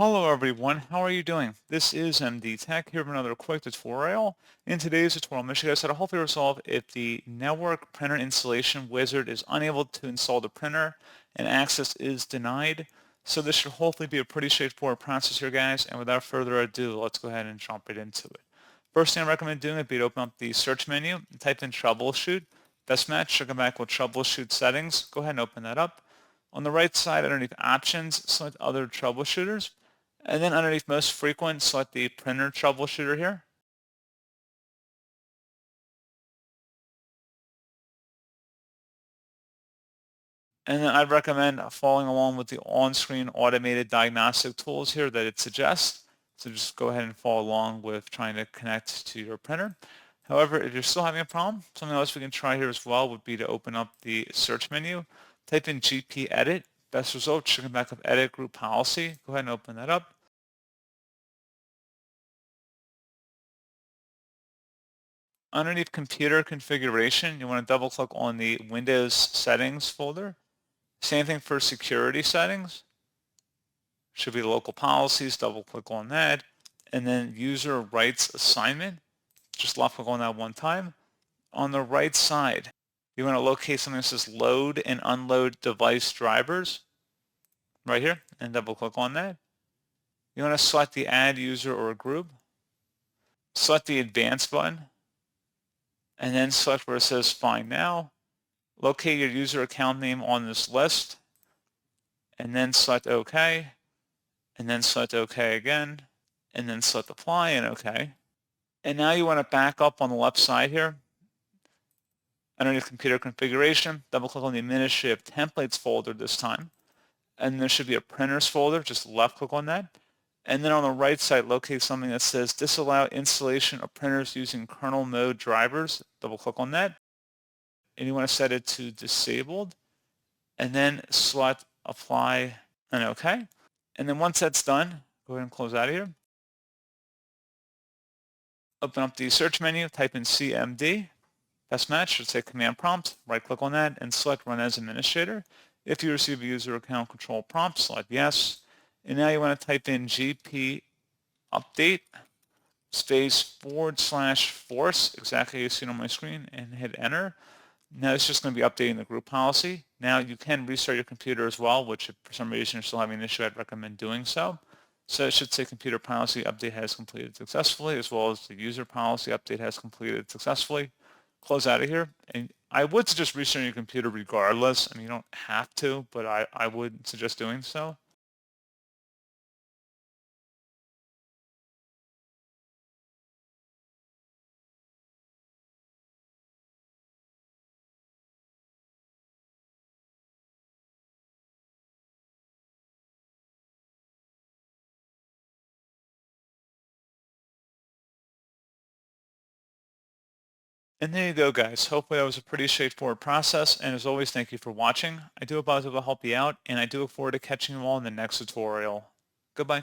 Hello everyone, how are you doing? This is MD Tech here with another quick tutorial. In today's tutorial, I'm going to show you guys how to hopefully resolve if the network printer installation wizard is unable to install the printer and access is denied. So this should hopefully be a pretty straightforward process here, guys, and without further ado, let's go ahead and jump right into it. First thing I recommend doing would be to open up the search menu and type in Troubleshoot. Best match should come back with Troubleshoot settings. Go ahead and open that up. On the right side underneath Options, select Other Troubleshooters. And then underneath most frequent, select the printer troubleshooter here. And then I'd recommend following along with the on-screen automated diagnostic tools here that it suggests. So just go ahead and follow along with trying to connect to your printer. However, if you're still having a problem, something else we can try here as well would be to open up the search menu, type in GP Edit. Best result should come back up Edit Group Policy. Go ahead and open that up. Underneath computer configuration, you want to double click on the Windows settings folder. Same thing for security settings. Should be local policies, double click on that. And then user rights assignment, just left click on that one time. On the right side, you want to locate something that says load and unload device drivers right here and double click on that. You want to select the add user or group, select the advanced button, and then select where it says find now. Locate your user account name on this list, and then select OK, and then select OK again, and then select apply and OK. And now you want to back up on the left side here. Underneath computer configuration, double click on the administrative templates folder this time. And there should be a printers folder, just left click on that. And then on the right side, locate something that says disallow installation of printers using kernel mode drivers. Double click on that. And you want to set it to disabled. And then select apply and OK. And then once that's done, go ahead and close out of here. Open up the search menu, type in CMD. Best match should say command prompt. Right click on that and select run as administrator. If you receive a user account control prompt, select yes. And now you want to type in GP update space /force, exactly as you see on my screen, and hit enter. Now it's just going to be updating the group policy. Now you can restart your computer as well, which if for some reason you're still having an issue, I'd recommend doing so. So it should say computer policy update has completed successfully, as well as the user policy update has completed successfully. Close out of here. And I would suggest restarting your computer regardless. I mean, you don't have to, but I would suggest doing so. And there you go, guys. Hopefully that was a pretty straightforward process. And as always, thank you for watching. I do hope I was able to help you out, and I do look forward to catching you all in the next tutorial. Goodbye.